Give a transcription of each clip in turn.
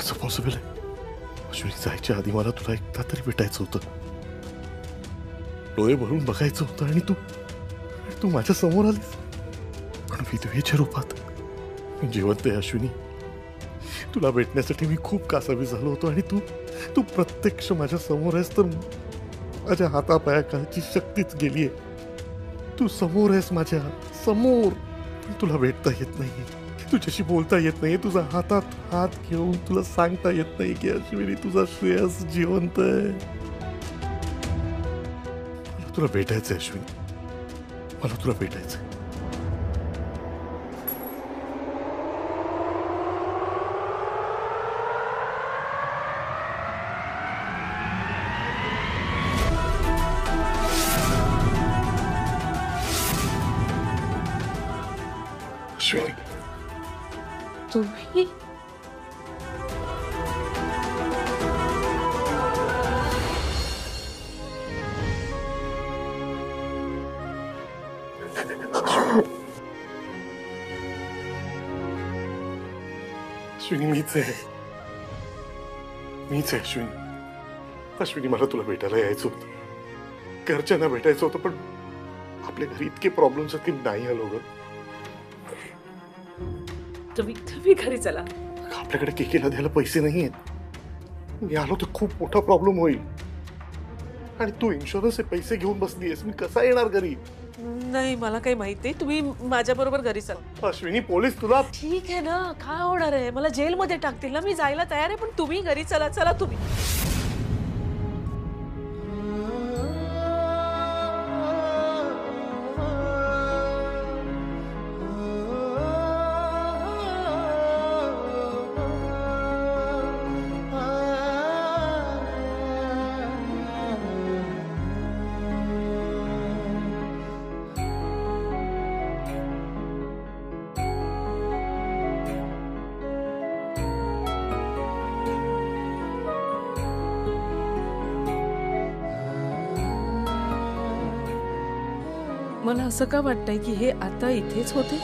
कसं पॉसिबल आहे? अश्विनी, जायच्या आधी मला तुला एकदा तरी भेटायचं होतं, डोळे भरून बघायचं होतं, आणि तू माझ्या समोर आलीस, पण विधवेच्या रूपात. मी जिवंत आहे अश्विनी. तुला भेटण्यासाठी मी खूप कासावीस झालो होतो, आणि तू प्रत्यक्ष माझ्या समोर आहेस, तर माझ्या हातापायाची शक्तीच गेलीये. तू समोर आहेस, माझ्या समोर, पण तुला भेटता येत नाही, तुझ्याशी बोलता येत नाही, तुझा हातात हात घेऊन तुला सांगता येत नाही की अश्विनी, तुझा श्रेयस जिवंत आहे. मला तुला भेटायचंय अश्विनी, मला तुला भेटायचंय. अश्विनी, तुम्ही अश्विनी, मीच आहे अश्विनी. अश्विनी, मला तुला भेटायला यायचं होतं, घरच्यांना भेटायचं होतं, पण आपल्या घरी इतके प्रॉब्लेम्स आहेत की नाही आलो ग. तुम्ही घरी चला. आपल्याकडे केकेला द्यायला पैसे नाही आहेत. मी आलो तर खूप मोठा प्रॉब्लेम होईल, आणि तू इन्शुरन्सचे पैसे घेऊन बसलीयस, मी कसा येणार घरी? नाही, मला काही माहित नाही. तुम्ही माझ्या बरोबर घरी चला. अश्विनी, पोलीस तुला. ठीक आहे ना, काय होणार आहे? मला जेलमध्ये टाकतील ना, मी जायला तयार आहे, पण तुम्ही घरी चला. चला तुम्ही. मला असं का वाटतंय की हे आता इथेच होते?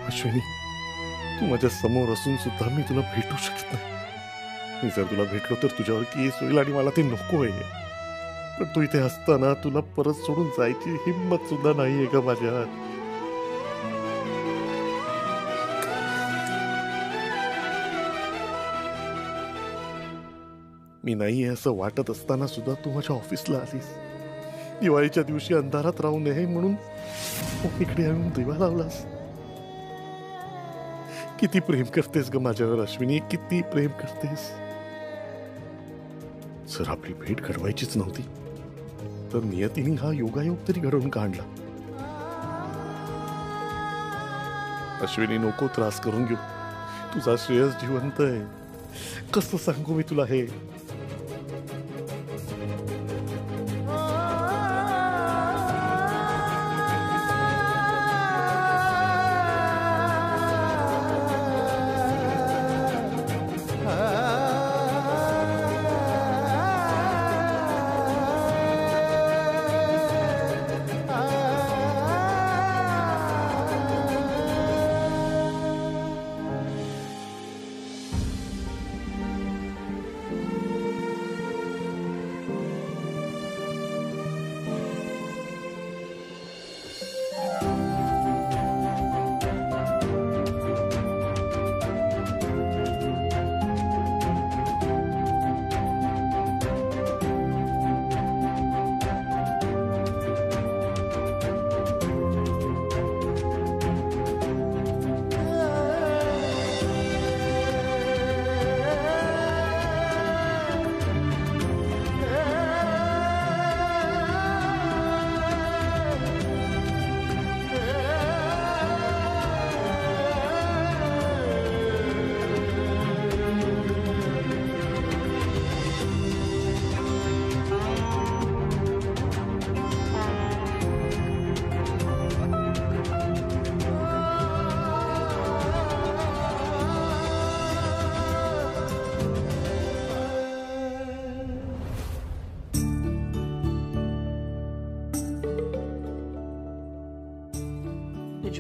अश्विनी, तू माझ्या समोर असून सुद्धा मी तुला भेटू शकत नाही. मी जर तुला भेटलो तर तुझ्यावर केस होईल, आणि मला ते नको आहे. पण तू इथे असताना तुला परत सोडून जायची हिंमत सुद्धा नाहीये का माझ्यात? मी नाहीये असं वाटत असताना सुद्धा तू माझ्या ऑफिसला आलीस. दिवाळीच्या दिवशी अंधारात राहू नये म्हणून इकडे आणून दिवा लावलास. किती प्रेम करतेस ग माझ्यावर अश्विनी, किती प्रेम करतेस. जर आपली भेट घडवायचीच नव्हती तर नियतीने हा योगायोग तरी घडवून काढला. अश्विनी, नको त्रास करून घेऊ. तुझा श्रेयस जिवंत आहे. कसं सांगू मी तुला हे?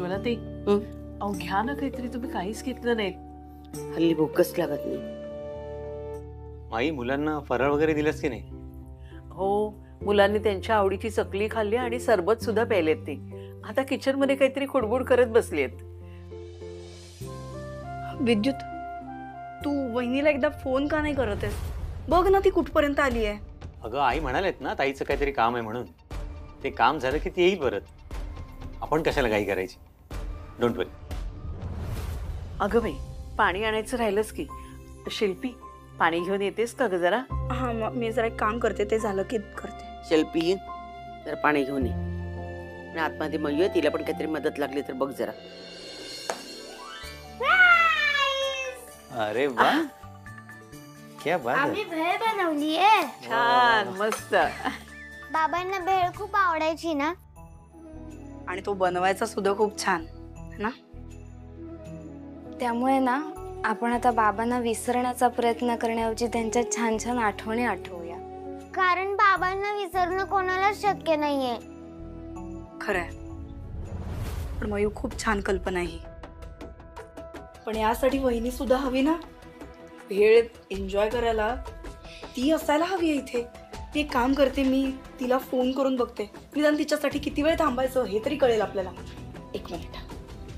ज्वाला ते अहो घ्या ना काहीतरी, तुम्ही काहीच घेतलं नाही. हल्ली भूकच लागत नाही. आई मुलांना फराळ वगैरे दिलंस की नाही? हो, मुलांनी त्यांच्या आवडीची चकली खाल्ली आणि सरबत सुद्धा प्यायलेत ते. आता किचन मध्ये काहीतरी खुडबुड करत बसलेत. विद्युत, तू वहिनीला एकदा फोन का नाही करत आहेस? बघ ना ती कुठपर्यंत आली आहे. अगं आई म्हणालेत ना ताईचं काहीतरी काम आहे म्हणून. ते काम झालं की ती येईल परत. आपण कशाला घाई करायची? डोंट वरी. अगं बाई, पाणी आणायचं राहिलंच की. शिल्पी, पाणी घेऊन येतेस का ग जरा? हा, मी जरा एक काम करते, ते झालं की करते. शिल्पी जरा पाणी घेऊन ये. आणि आतमध्ये मयू आहे, तिला पण काहीतरी मदत लागली तर बघ जरा. अरे वा, क्या बात आम्ही है. भेळ बनवलीये. छान, मस्त. बाबांना भेळ खूप आवडायची ना. आणि तो बनवायचा सुद्धा खूप छान है ना. त्यामुळे ना आपण आता बाबांना विसरण्याचा प्रयत्न करण्याऐवजी त्यांच्या छान छान आठवणी आठवूया. कारण बाबांना विसरणं कोणालाच शक्य नाहीये. खरंय, पण मयू खूप छान कल्पना आहे ही. पण यासाठी वहिनी सुद्धा हवी ना. भेळ एन्जॉय करायला ती असायला हवी आहे इथे. ती एक काम करते, मी तिला फोन करून बघते. निदान तिच्यासाठी किती वेळ थांबायचं हे तरी कळेल आपल्याला. एक मिनिट.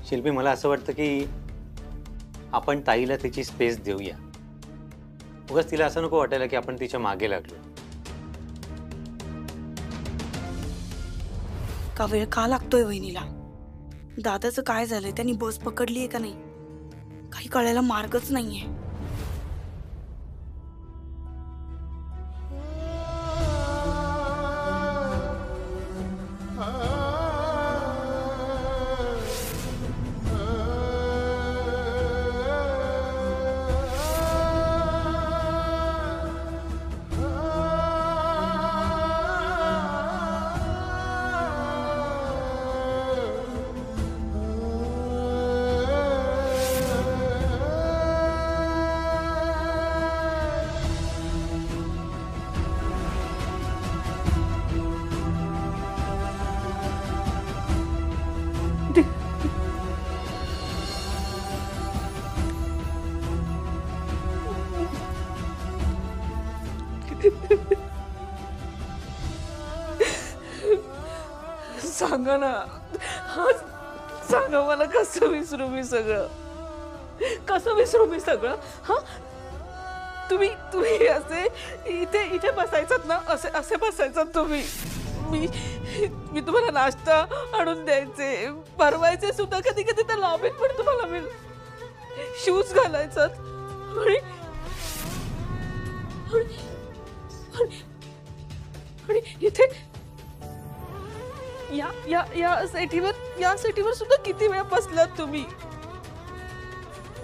शिल्पी, मला असं वाटतं की आपण ताईला तिची स्पेस देऊया. उगाच तिला असं नको वाटायला की आपण तिच्या मागे लागलो. का वेळ का लागतोय वहिनीला? दादाचं काय झालंय? त्यांनी बस पकडलीये का नाही? काही कळायला मार्गच नाहीये. सांगा ना, सांगा मला, कसं विसरू मी सगळं? कसं विसरू मी सगळं? हा, तुम्ही असे इथे बसायचात ना, असे बसायचात तुम्ही. मी तुम्हाला नाश्ता आणून द्यायचे, भरवायचे सुद्धा कधी कधी. तर लॉबीत पण तुम्हाला मी शूज घालायचात. आणि इथे या सेटीवर सुद्धा किती वेळ बसलात तुम्ही.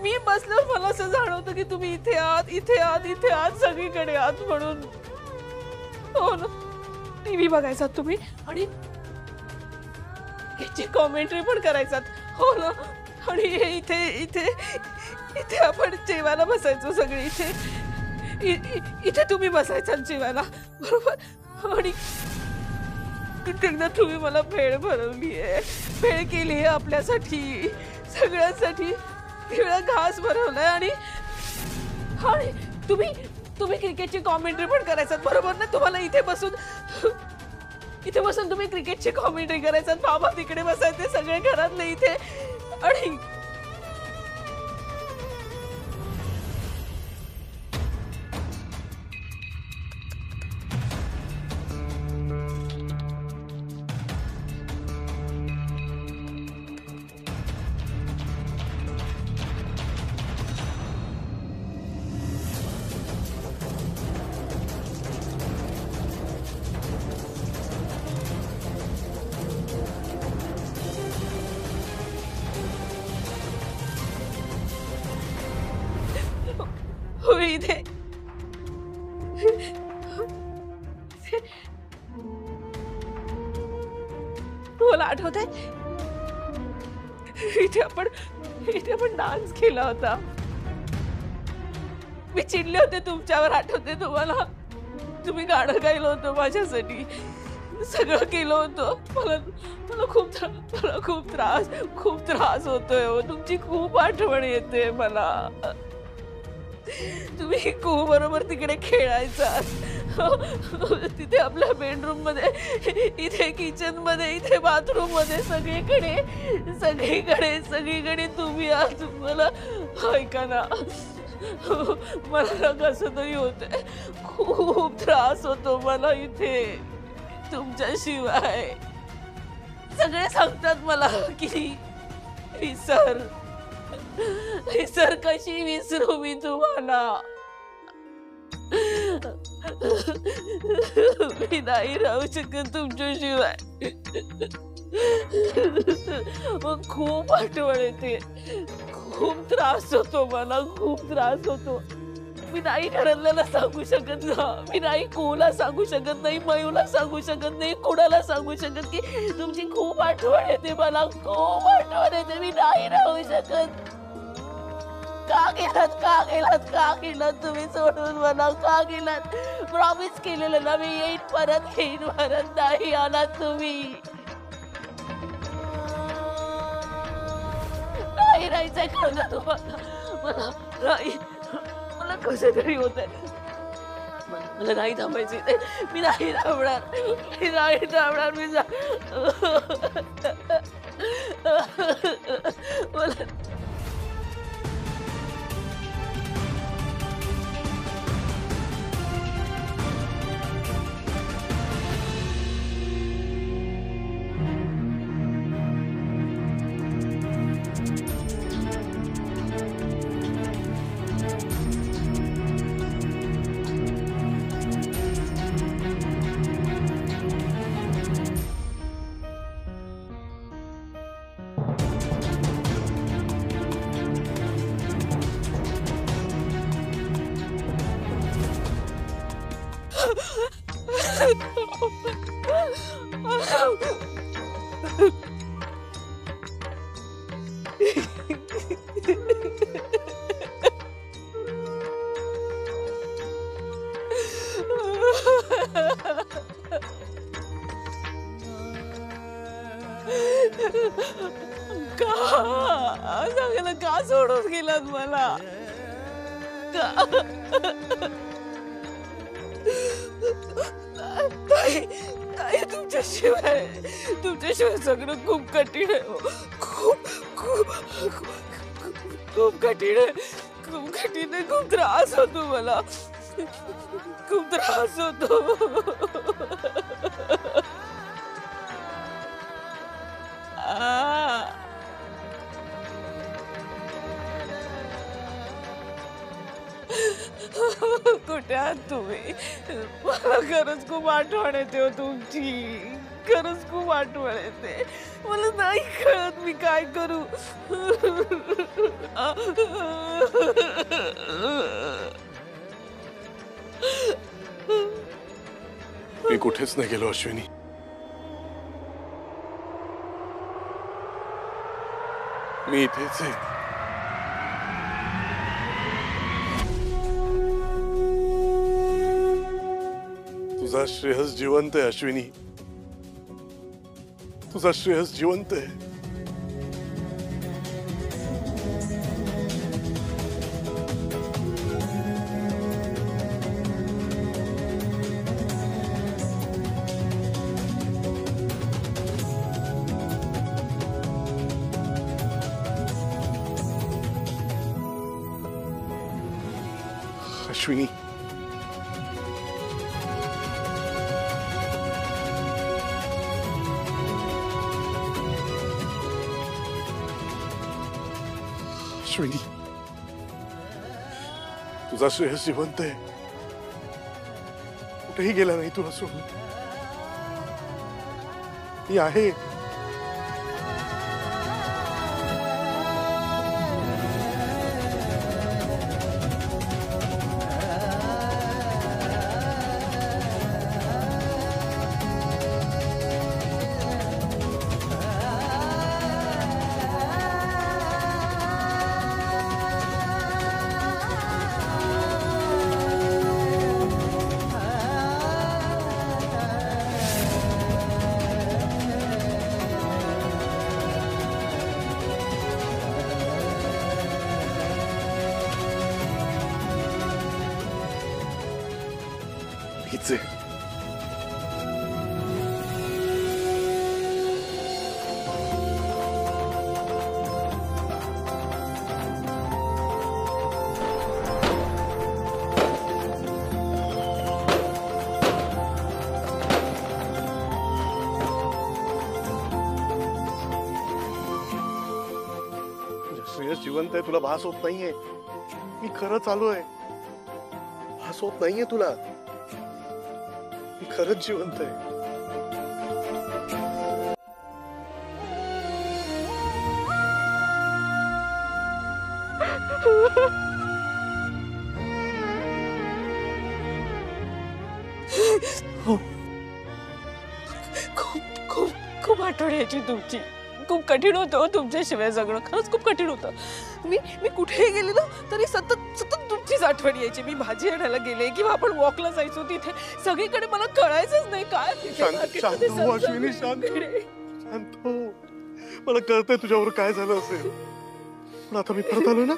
मी बसल्यावर मला असं जाणवतं की तुम्ही इथे आहात सगळीकडे आहात म्हणून. हो ना, टीव्ही बघायचात तुम्ही आणि याची कॉमेंट्री पण करायचात. हो ना, आणि इथे आपण जेवायला बसायचो सगळे. इथे तुम्ही बसायचात जेवायला, बरोबर. आणि एकदा तुम्ही मला भेळ भरवलीये, भेळ केली आहे आपल्यासाठी, सगळ्यांसाठी. वेगळा घास भरवलाय आणि तुम्ही क्रिकेटची कॉमेंट्री पण करायचात, बरोबर ना. तुम्हाला इथे बसून तुम्ही क्रिकेटची कॉमेंट्री करायचात. बाबा तिकडे बसायचे, सगळे घरातले इथे. आणि इथे मला आठवतंय, इथे आपण डान्स केला होता. मी चिडले होते तुमच्यावर, आठवते तुम्हाला? तुम्ही गाणं गायलं होतं माझ्यासाठी. सगळं केलं होतं. मला मला खूप त्रास होतोय हो. तुमची खूप आठवण येते मला. तुम्ही कू बरोबर तिकडे खेळायचा, तिथे आपल्या बेडरूम मध्ये, इथे किचन मध्ये, इथे बाथरूम मध्ये, सगळीकडे तुम्ही आज. मला ऐका ना, मला कसं तरी होतंय. खूप त्रास होतो मला इथे तुमच्याशिवाय. सगळे सांगतात मला की विसर, कशी विसरू मी तुम्हाला. मी नाही राहू शकत तुमच्याशिवाय. मग खूप आठवण येते, खूप त्रास होतो मला, खूप त्रास होतो. मी नाही घरातल्याला सांगू शकत ना, मी नाही कोणाला सांगू शकत नाही, मयूला सांगू शकत नाही, कोणाला सांगू शकत की तुमची खूप आठवण येते मला, खूप आठवण येते. मी नाही राहू शकत. का गेलात तुम्ही सोडून मला? का गेलात? प्रॉमिस केलेलं ना मी येईन, परत नाही आलात तुम्ही. नाही राहायचंय खरं तुम्हाला. मला कसं तरी होत आहे. मला नाही थांबायचं इथे. मी नाही थांबणार. मला का सोडून गेलात मला? तुमच्याशिवाय सगळं खूप कठीण आहे. खूप कठीण आहे. खूप त्रास होतो मला. खूप त्रास होतो. कुठे आहात तुम्ही? मला खरंच खूप आठवण येते हो तुमची. खरंच खूप आठवण येते. मला नाही कळत मी काय करू. मी कुठेच नाही गेलो अश्विनी. मी इथेच आहे. तुझा श्रेयस जिवंत आहे अश्विनी. तुझा श्रेयस जिवंत आहे. अश्विनी, अश्विनी, तुझा श्रेयस जिवंत आहे. कुठेही गेला नाही तुला सोडून. मी आहे. नाहीच आहे. श्रेयस जिवंत आहे, तुला भास होत नाहीये. मी खरं चालू आहे, भास होत नाहीये तुला. मी खरंच जिवंत आहे. खूप खूप खूप आठवण यायची तुमची. खूप कठीण होतं हो तुमच्याशिवाय जगणं. खरंच खूप कठीण होतं. मी मी कुठेही गेले ना तरी सतत सतत तुमचीच आठवण यायची. मी भाजी आणायला गेले किंवा आपण वॉकला जायचो तिथे सगळीकडे मला कळायचंच नाही काय तिथे शांत market शांत मध्ये हो अश्विनी, सगळं शांत कडे. शांत हो. मला कळतंय तुझ्यावर काय झालं असेल, पण आता मी परत आलोय ना,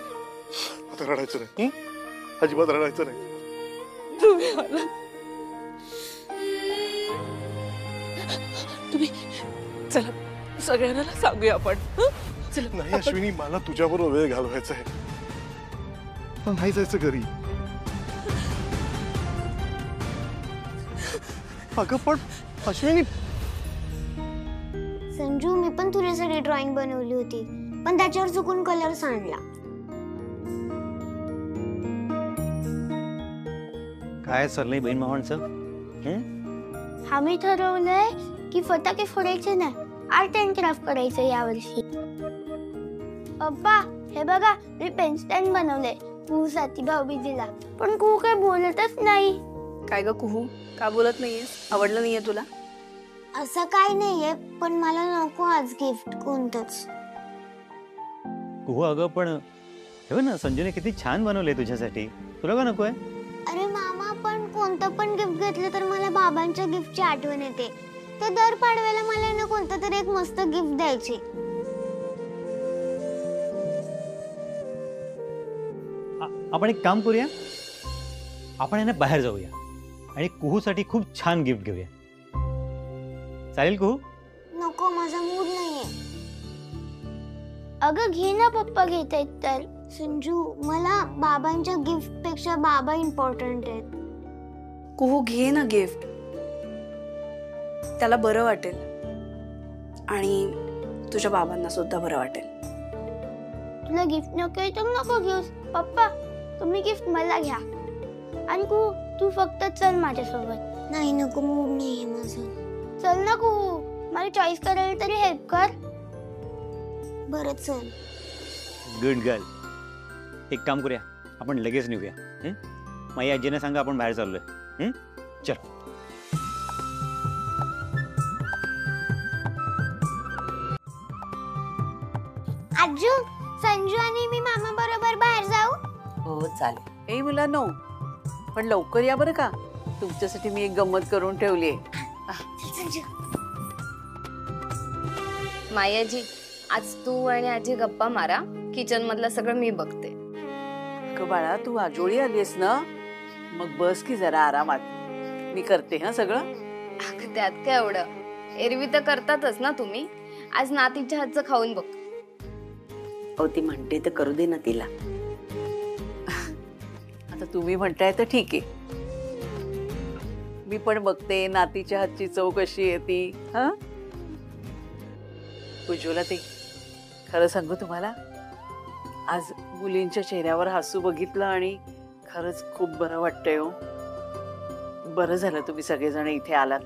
आता रडायचं नाही. अजिबात रडायचं नाही. तुम्ही मला तुम्ही चला सगळ्यांना सांगूया आपण. हं? चला नाही आपण- अश्विनी, मला तुझ्याबरोबर वेळ घालवायचा आहे. मला नाही जायचं घरी. अगं पण अश्विनी, संजू, मी पण तुझ्यासाठी ड्रॉइंग बनवली होती, पण त्याच्यावर चुकून कलर सांडला. काय चाललंय बहीण भावांचं? आम्ही ठरवलंय की फटाके फोडायचे नाही, आर्ट अँड क्राफ्ट करायचं यावर्षी. पप्पा, हे बघा, मी पेन स्टँड बनवलंय कुहूसाठी भाऊबीजेला, पण कुहू काय बोलतच नाही. काय ग कुहू, का बोलत नाहीयेस? आवडलं नाहीये तुला? असं काय नाहीये, पण मला नको आज गिफ्ट कोणतंच. कुहू अगं, पण हे बघ ना, संजूने किती छान बनवलंय तुझ्यासाठी. तुला का नकोय? अरे मामा, पण कोणतं पण गिफ्ट घेतलं तर मला बाबांच्या गिफ्टची आठवण येते. तर दर पाडव्याला मला ना कोणतं तरी एक मस्त गिफ्ट द्यायचे. आपण एक काम करूया, आपण यांना बाहेर जाऊया आणि कुहूसाठी खूप छान गिफ्ट घेऊया. चालेल कुहू? नको, माझा मूड नाहीये. अगं घे ना, पप्पा घेत आहेत तर. संजू, मला बाबांच्या गिफ्ट पेक्षा बाबा इम्पॉर्टंट आहेत. कुहू घे ना गिफ्ट, त्याला बरं वाटेल आणि तुझ्या बाबांना सुद्धा बरं वाटेल. तुला गिफ्ट नको आहे तर नको घेऊस. पप्पा, तुम्ही गिफ्ट मला घ्या. आणि तू फक्त चल माझ्यासोबत. नाही, नको, मूड नाहीये माझं. चल ना कुहू, मला चॉईस करायला तरी हेल्प कर. बरं चल. Good girl. एक काम करूया, आपण लगेच निघूया. माझी आजीने सांगा आपण बाहेर चाललोय. चल. आजू, संजू आणि मी मामा बरोबर बाहेर जाऊ. हो चालेल. ए मुलांनो, पण लवकर या बरं का, तुमच्यासाठी मी एक गंमत करून ठेवली आहे. मायाजी, आज तू आणि आजी गप्पा मारा, किचन मधलं सगळं मी बघते. अगं बाळा, तू आजोळी आलीस ना, मग बस की जरा आरामात. मी करते हा सगळं. अगं त्यात काय एवढं, एरवी तर करतातच ना तुम्ही. आज नातीच्या हातचं खाऊन बघ. हो, ती म्हणते तर करू दे ना तिला. आता तुम्ही म्हणताय तर ठीक आहे. मी पण बघते नातीच्या हातची चव कशी आहे ती. हा उज्ज्वला, ते खरं सांगू तुम्हाला, आज मुलींच्या चेहऱ्यावर हसू बघितलं आणि खरंच खूप बरं वाटतंय हो. बरं झालं तुम्ही सगळेजण इथे आलात.